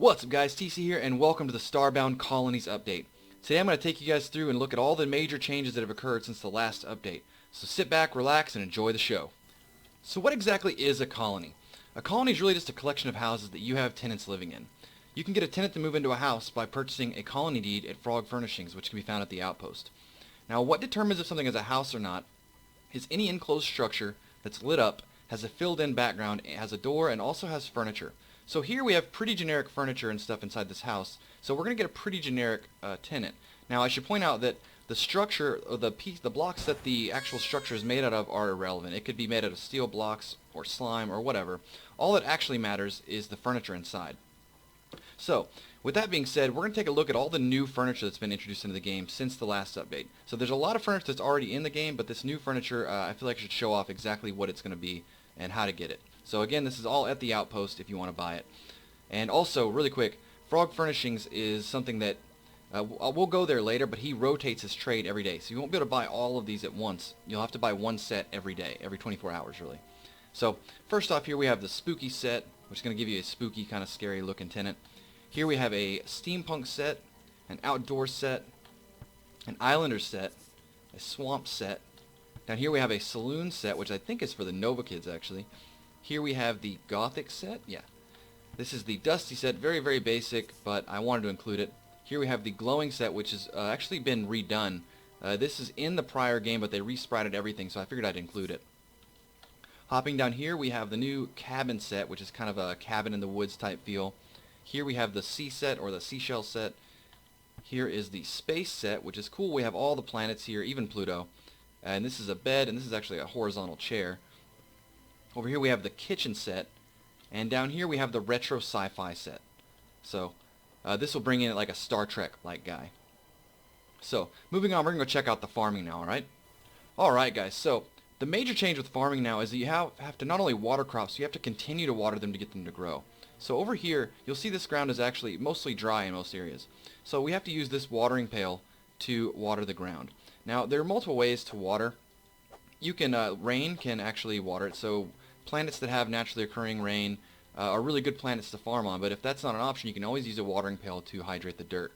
What's up guys, TC here and welcome to the Starbound Colonies update. Today I'm going to take you guys through and look at all the major changes that have occurred since the last update. So sit back, relax, and enjoy the show. So what exactly is a colony? A colony is really just a collection of houses that you have tenants living in. You can get a tenant to move into a house by purchasing a colony deed at Frog Furnishings, which can be found at the outpost. Now what determines if something is a house or not is any enclosed structure that's lit up, has a filled-in background, has a door, and also has furniture. So here we have pretty generic furniture and stuff inside this house, so we're going to get a pretty generic tenant. Now I should point out that the structure, or the blocks that the actual structure is made out of are irrelevant. It could be made out of steel blocks or slime or whatever. All that actually matters is the furniture inside. So, with that being said, we're going to take a look at all the new furniture that's been introduced into the game since the last update. So there's a lot of furniture that's already in the game, but this new furniture, I feel like I should show off exactly what it's going to be and how to get it. So again, this is all at the outpost if you want to buy it. And also, really quick, Frog Furnishings is something that, we'll go there later, but he rotates his trade every day. So you won't be able to buy all of these at once. You'll have to buy one set every day, every 24 hours really. So first off here we have the spooky set, which is going to give you a spooky kind of scary looking tenant. Here we have a steampunk set, an outdoor set, an islander set, a swamp set. Down here we have a saloon set, which I think is for the Nova kids actually. Here we have the gothic set, yeah. This is the dusty set, very, very basic, but I wanted to include it. Here we have the glowing set, which has actually been redone. This is in the prior game, but they resprited everything, so I figured I'd include it. Hopping down here, we have the new cabin set, which is kind of a cabin in the woods type feel. Here we have the sea set, or the seashell set. Here is the space set, which is cool. We have all the planets here, even Pluto. And this is a bed, and this is actually a horizontal chair. Over here we have the kitchen set. And down here we have the retro sci-fi set. So this will bring in like a Star Trek-like guy. So moving on, we're going to go check out the farming now, alright? Alright guys, so the major change with farming now is that you have to not only water crops, you have to continue to water them to get them to grow. So over here, you'll see this ground is actually mostly dry in most areas. So we have to use this watering pail to water the ground. Now there are multiple ways to water. You can, rain can actually water it, so planets that have naturally occurring rain are really good planets to farm on, but if that's not an option, you can always use a watering pail to hydrate the dirt.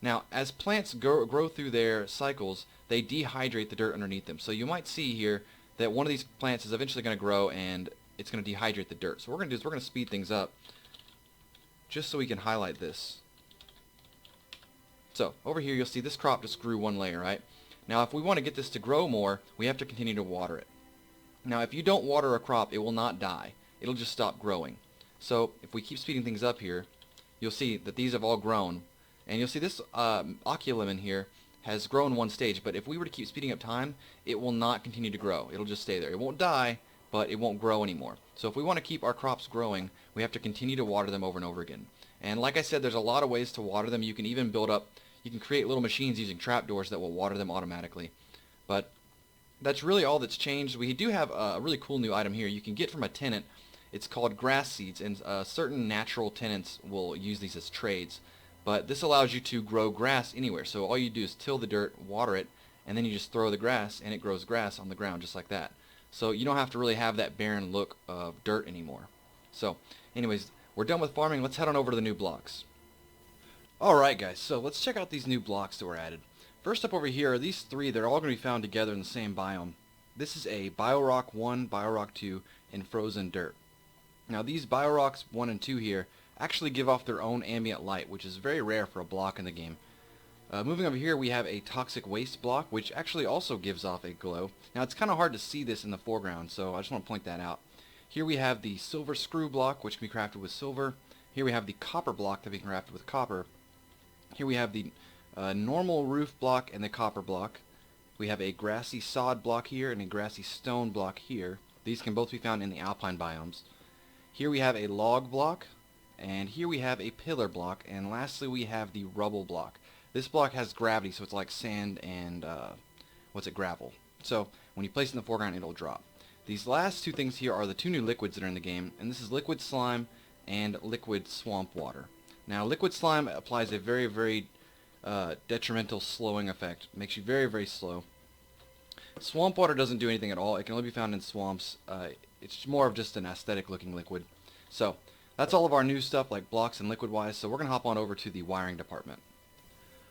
Now, as plants grow through their cycles, they dehydrate the dirt underneath them. So you might see here that one of these plants is eventually going to grow and it's going to dehydrate the dirt. So what we're going to do is we're going to speed things up just so we can highlight this. So over here you'll see this crop just grew one layer, right? Now if we want to get this to grow more, we have to continue to water it. Now if you don't water a crop, it will not die. It'll just stop growing. So if we keep speeding things up here, you'll see that these have all grown. And you'll see this oculum here has grown one stage, but if we were to keep speeding up time, it will not continue to grow. It'll just stay there. It won't die, but it won't grow anymore. So if we want to keep our crops growing, we have to continue to water them over and over again. And like I said, there's a lot of ways to water them. You can even you can create little machines using trapdoors that will water them automatically. But that's really all that's changed. We do have a really cool new item here you can get from a tenant. It's called grass seeds, and certain natural tenants will use these as trades. But this allows you to grow grass anywhere. So all you do is till the dirt, water it, and then you just throw the grass, and it grows grass on the ground just like that. So you don't have to really have that barren look of dirt anymore. So anyways, we're done with farming. Let's head on over to the new blocks. Alright guys, so let's check out these new blocks that were added. First up over here are these three. They're all going to be found together in the same biome. This is a Biorock 1, Biorock 2, and Frozen Dirt. Now these Biorocks 1 and 2 here actually give off their own ambient light, which is very rare for a block in the game. Moving over here we have a Toxic Waste block, which actually also gives off a glow. Now it's kind of hard to see this in the foreground, so I just want to point that out. Here we have the Silver Screw block, which can be crafted with silver. Here we have the Copper block that can be crafted with copper. Here we have the normal roof block and the copper block. We have a grassy sod block here and a grassy stone block here. These can both be found in the alpine biomes. Here we have a log block, and here we have a pillar block, and lastly we have the rubble block. This block has gravity, so it's like sand and gravel. So when you place it in the foreground, it'll drop. These last two things here are the two new liquids that are in the game, and this is liquid slime and liquid swamp water. Now liquid slime applies a very, very detrimental slowing effect. Makes you very, very slow. Swamp water doesn't do anything at all. It can only be found in swamps. It's more of just an aesthetic looking liquid. So That's all of our new stuff like blocks and liquid wise, so we're going to hop on over to the wiring department.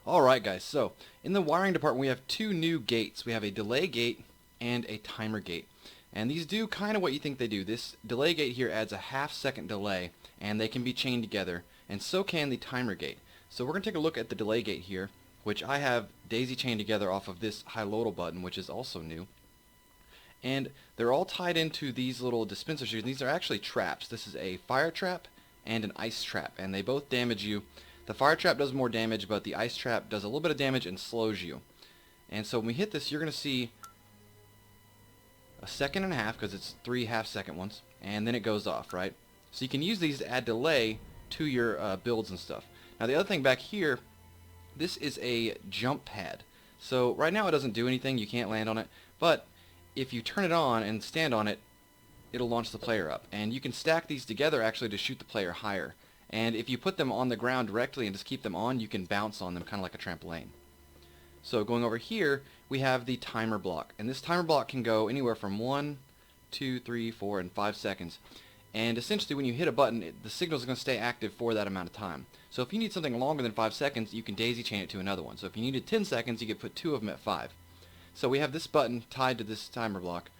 Alright guys, so in the wiring department we have two new gates. We have a delay gate and a timer gate. And these do kind of what you think they do. This delay gate here adds a half-second delay, and they can be chained together, and so can the timer gate. So we're going to take a look at the delay gate here, which I have daisy chained together off of this high-loadal button, which is also new. And they're all tied into these little dispensers here. And these are actually traps. This is a fire trap and an ice trap, and they both damage you. The fire trap does more damage, but the ice trap does a little bit of damage and slows you. And so when we hit this, you're going to see a second and a half, because it's 3 half-second ones, and then it goes off, right? So you can use these to add delay to your builds and stuff. Now the other thing back here, this is a jump pad. So right now it doesn't do anything, you can't land on it, but if you turn it on and stand on it, it'll launch the player up. And you can stack these together actually to shoot the player higher. And if you put them on the ground directly and just keep them on, you can bounce on them kind of like a trampoline. So going over here, we have the timer block. And this timer block can go anywhere from 1, 2, 3, 4, and 5 seconds. And essentially when you hit a button, the signal is going to stay active for that amount of time. So if you need something longer than 5 seconds, you can daisy chain it to another one. So if you needed 10 seconds, you could put 2 of them at 5. So we have this button tied to this timer block.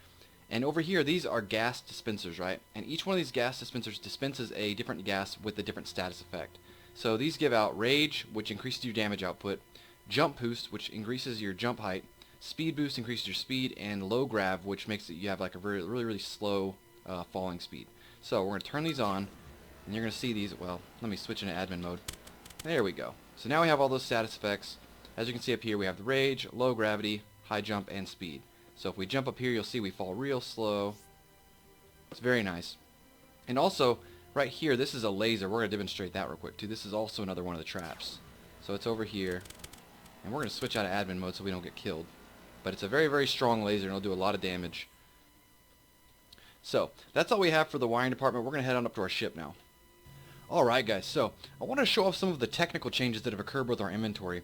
And over here, these are gas dispensers, right? And each one of these gas dispensers dispenses a different gas with a different status effect. So these give out Rage, which increases your damage output, Jump Boost, which increases your jump height, Speed Boost increases your speed, and Low Grav, which makes it you have like a really slow falling speed. So we're going to turn these on, and you're going to see these. Well, let me switch into admin mode. There we go. So now we have all those status effects. As you can see up here, we have the Rage, Low Gravity, High Jump, and Speed. So if we jump up here, you'll see we fall real slow. It's very nice. And also, right here, this is a laser. We're going to demonstrate that real quick, too. This is also another one of the traps. So it's over here. And we're going to switch out of admin mode so we don't get killed. But it's a very strong laser, and it'll do a lot of damage. So, that's all we have for the wiring department. We're going to head on up to our ship now. Alright, guys. So, I want to show off some of the technical changes that have occurred with our inventory.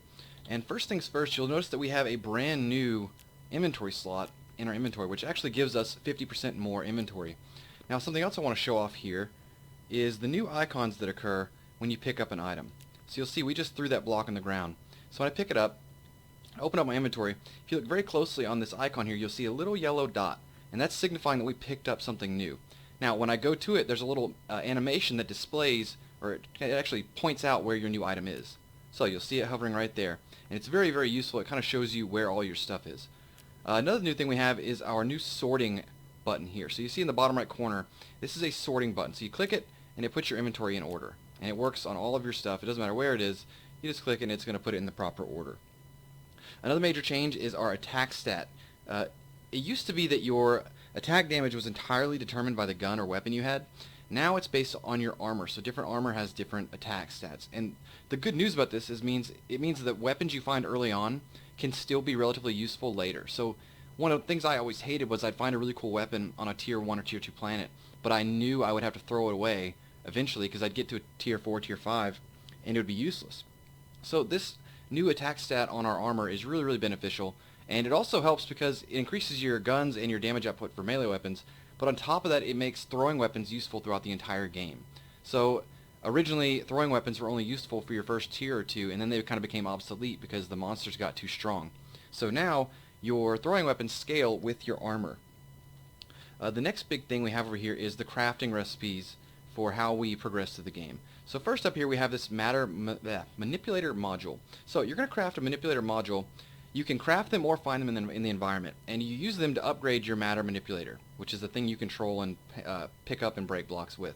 And first things first, you'll notice that we have a brand new inventory slot in our inventory, which actually gives us 50% more inventory. Now something else I want to show off here is the new icons that occur when you pick up an item. So you'll see we just threw that block on the ground. So when I pick it up, I open up my inventory. If you look very closely on this icon here, you'll see a little yellow dot, and that's signifying that we picked up something new. Now when I go to it, there's a little animation that displays, or it actually points out where your new item is. So you'll see it hovering right there, and it's very useful. It kind of shows you where all your stuff is. Another new thing we have is our new sorting button here. So you see in the bottom right corner, this is a sorting button. So you click it, and it puts your inventory in order. And it works on all of your stuff. It doesn't matter where it is. You just click it, and it's going to put it in the proper order. Another major change is our attack stat. It used to be that your attack damage was entirely determined by the gun or weapon you had. Now it's based on your armor. So different armor has different attack stats. And the good news about this is it means that weapons you find early on can still be relatively useful later. So one of the things I always hated was I'd find a really cool weapon on a tier 1 or tier 2 planet, but I knew I would have to throw it away eventually because I'd get to a tier 4, tier 5, and it would be useless. So this new attack stat on our armor is really beneficial, and it also helps because it increases your guns and your damage output for melee weapons, but on top of that it makes throwing weapons useful throughout the entire game. So originally, throwing weapons were only useful for your first tier or two, and then they kind of became obsolete because the monsters got too strong. So now, your throwing weapons scale with your armor. The next big thing we have over here is the crafting recipes for how we progress through the game. So first up here we have this manipulator module. So you're going to craft a manipulator module. You can craft them or find them in the environment, and you use them to upgrade your matter manipulator, which is the thing you control and pick up and break blocks with.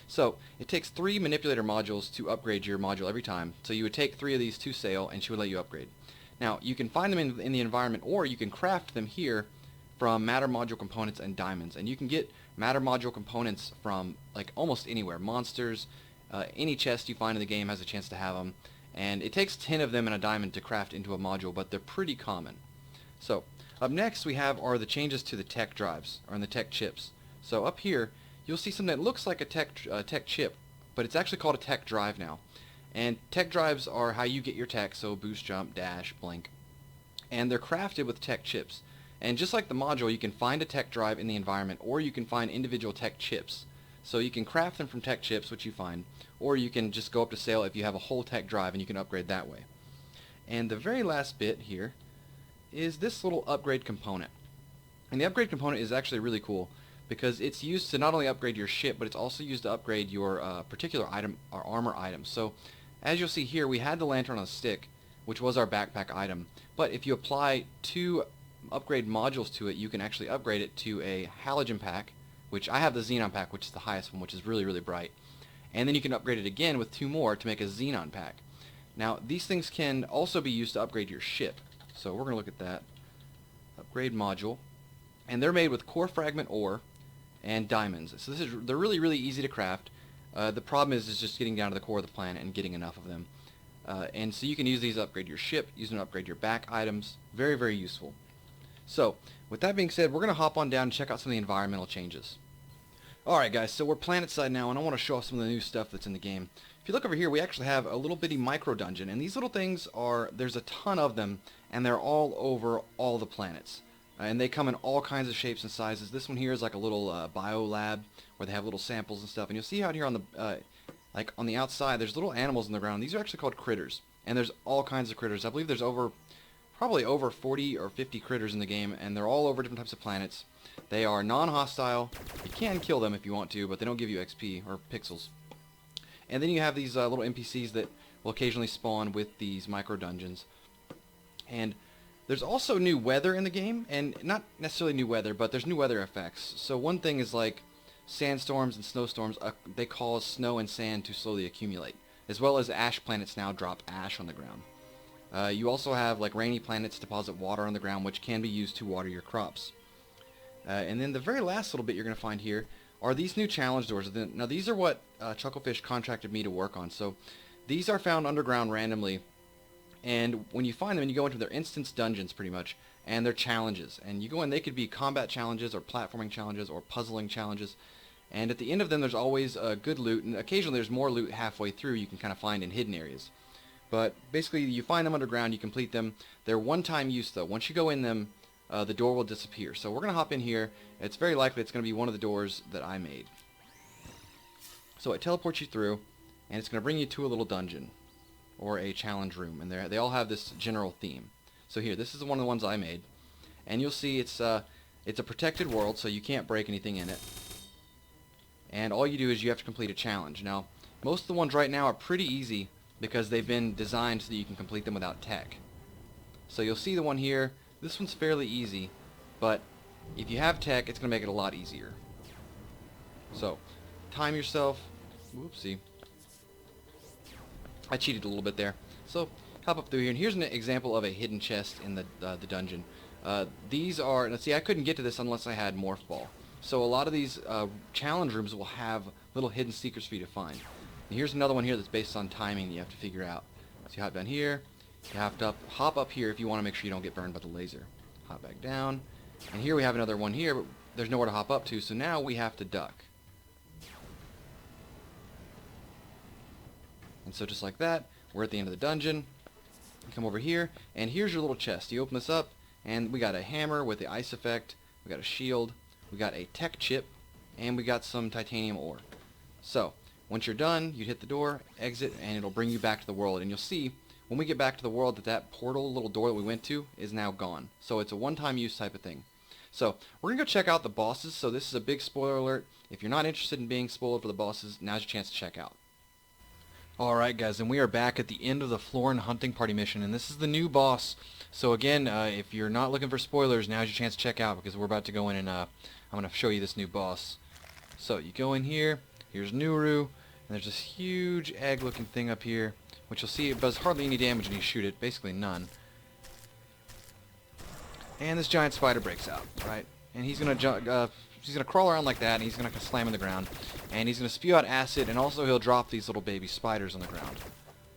So it takes 3 manipulator modules to upgrade your module every time. So you would take 3 of these to Sail, and she would let you upgrade. Now you can find them in the environment, or you can craft them here from matter module components and diamonds. And you can get matter module components from like almost anywhere. Monsters, any chest you find in the game has a chance to have them. And it takes 10 of them and a diamond to craft into a module, but they're pretty common. So up next we have are the changes to the tech drives, or in the tech chips. So up here you'll see something that looks like a tech chip, but it's actually called a tech drive now. And tech drives are how you get your tech, so boost, jump, dash, blink. And they're crafted with tech chips. And just like the module, you can find a tech drive in the environment, or you can find individual tech chips. So you can craft them from tech chips, which you find, or you can just go up to sale if you have a whole tech drive and you can upgrade that way. And the very last bit here is this little upgrade component. And the upgrade component is actually really cool because it's used to not only upgrade your ship, but it's also used to upgrade your particular item or armor items. So as you'll see here, we had the lantern on a stick, which was our backpack item. But if you apply 2 upgrade modules to it, you can actually upgrade it to a halogen pack, which I have the xenon pack, which is the highest one, which is really, really bright. And then you can upgrade it again with 2 more to make a xenon pack. Now, these things can also be used to upgrade your ship. So we're going to look at that. Upgrade module. And they're made with core fragment ore and diamonds. So they're really, really easy to craft. The problem is just getting down to the core of the planet and getting enough of them. And so you can use these to upgrade your ship, use them to upgrade your back items. Very, very useful. So, with that being said, we're going to hop on down and check out some of the environmental changes. Alright guys, so we're planet side now, and I want to show off some of the new stuff that's in the game. If you look over here, we actually have a little bitty micro dungeon, and these little things there's a ton of them, and they're all over all the planets. And they come in all kinds of shapes and sizes. This one here is like a little bio lab where they have little samples and stuff. And you'll see out here on the like on the outside, there's little animals in the ground. These are actually called critters, and there's all kinds of critters. I believe there's probably over 40 or 50 critters in the game, and they're all over different types of planets. They are non-hostile. You can kill them if you want to, but they don't give you XP or pixels. And then you have these little NPCs that will occasionally spawn with these micro dungeons. And there's also new weather in the game, and not necessarily new weather, but there's new weather effects. So one thing is like sandstorms and snowstorms, they cause snow and sand to slowly accumulate, as well as ash planets now drop ash on the ground. You also have like rainy planets deposit water on the ground, which can be used to water your crops. And then the very last little bit you're going to find here are these new challenge doors. Now these are what Chucklefish contracted me to work on. So these are found underground randomly, and when you find them, and you go into their instance dungeons pretty much, and they're challenges. And you go in, they could be combat challenges or platforming challenges or puzzling challenges. And at the end of them, there's always good loot, and occasionally there's more loot halfway through you can kind of find in hidden areas. But basically, you find them underground, you complete them. They're one-time use, though. Once you go in them, the door will disappear. So we're going to hop in here. It's very likely it's going to be one of the doors that I made. So it teleports you through, and it's going to bring you to a little dungeon, or a challenge room. And they all have this general theme. So here, this is one of the ones I made. And you'll see it's a protected world, so you can't break anything in it. And all you do is you have to complete a challenge. Now, most of the ones right now are pretty easy, because they've been designed so that you can complete them without tech. So you'll see the one here. This one's fairly easy, but if you have tech, it's going to make it a lot easier. So, time yourself. Whoopsie. I cheated a little bit there. So, hop up through here, and here's an example of a hidden chest in the dungeon. These are, let's see, I couldn't get to this unless I had Morph Ball. So a lot of these challenge rooms will have little hidden secrets for you to find. And here's another one here that's based on timing that you have to figure out. So you hop down here, you have to hop up here if you want to make sure you don't get burned by the laser. Hop back down, and here we have another one here, but there's nowhere to hop up to, so now we have to duck. And so just like that, we're at the end of the dungeon. You come over here, and here's your little chest. You open this up, and we got a hammer with the ice effect, we got a shield, we got a tech chip, and we got some titanium ore. So, once you're done, you hit the door, exit, and it'll bring you back to the world. And you'll see, when we get back to the world, that portal little door that we went to is now gone. So it's a one-time use type of thing. So we're going to go check out the bosses. So this is a big spoiler alert. If you're not interested in being spoiled for the bosses, now's your chance to check out. Alright guys, and we are back at the end of the Florin hunting party mission, and this is the new boss. So again, if you're not looking for spoilers, now's your chance to check out, because we're about to go in and I'm going to show you this new boss. So you go in here. Here's Nuru, and there's this huge egg-looking thing up here, which you'll see it does hardly any damage when you shoot it, basically none. And this giant spider breaks out, right? And he's gonna crawl around like that, and he's gonna slam in the ground, and he's gonna spew out acid, and also he'll drop these little baby spiders on the ground,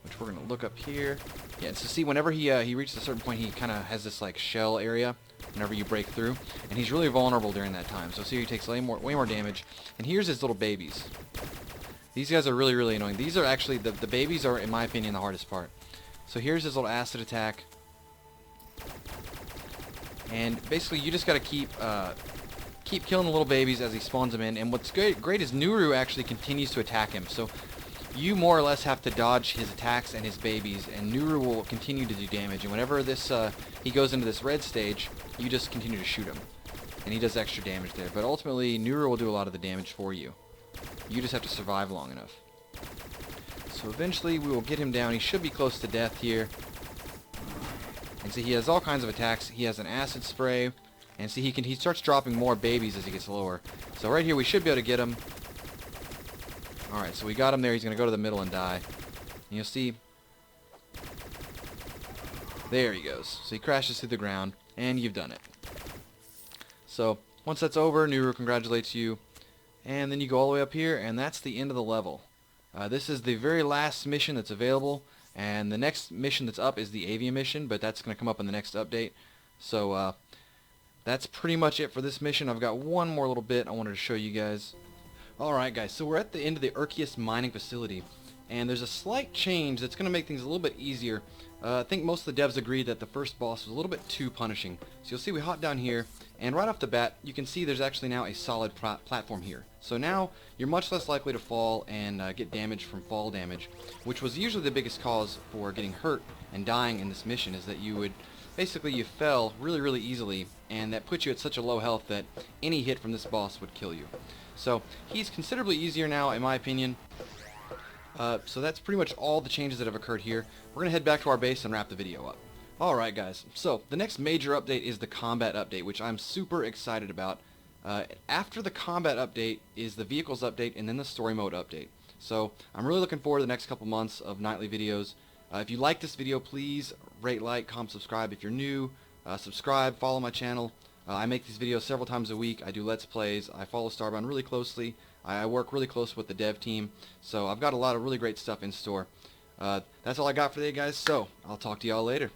which we're gonna look up here. Yeah, so see, whenever he reaches a certain point, he kind of has this like shell area. Whenever you break through, and he's really vulnerable during that time. So see, he takes way more damage. And here's his little babies. These guys are really, really annoying. These are actually the babies are, in my opinion, the hardest part. So here's his little acid attack, and basically you just got to keep keep killing the little babies as he spawns them in. And what's great is Nuru actually continues to attack him. So you more or less have to dodge his attacks and his babies, and Nuru will continue to do damage. And whenever this he goes into this red stage, you just continue to shoot him, and he does extra damage there. But ultimately, Nuru will do a lot of the damage for you. You just have to survive long enough. So eventually, we will get him down. He should be close to death here. And see, he has all kinds of attacks. He has an acid spray, and see, he starts dropping more babies as he gets lower. So right here, we should be able to get him. Alright, so we got him there. He's going to go to the middle and die. And you'll see... There he goes. So he crashes through the ground, and you've done it. So, once that's over, Nuru congratulates you. And then you go all the way up here, and that's the end of the level. This is the very last mission that's available. And the next mission that's up is the Avian mission, but that's going to come up in the next update. So, that's pretty much it for this mission. I've got one more little bit I wanted to show you guys. Alright guys, so we're at the end of the Urkius mining facility, and there's a slight change that's going to make things a little bit easier. I think most of the devs agreed that the first boss was a little bit too punishing. So you'll see we hop down here, and right off the bat, you can see there's actually now a solid platform here. So now, you're much less likely to fall and get damage from fall damage, which was usually the biggest cause for getting hurt and dying in this mission, is that you fell really easily, and that puts you at such a low health that any hit from this boss would kill you. So he's considerably easier now, in my opinion. So that's pretty much all the changes that have occurred here. We're going to head back to our base and wrap the video up. Alright guys, so the next major update is the combat update, which I'm super excited about. After the combat update is the vehicles update and then the story mode update. So I'm really looking forward to the next couple months of nightly videos. If you like this video, please rate, like, comment, subscribe. If you're new, subscribe, follow my channel. I make these videos several times a week. I do Let's Plays. I follow Starbound really closely. I work really close with the dev team. So I've got a lot of really great stuff in store. That's all I got for today, guys. So I'll talk to y'all later.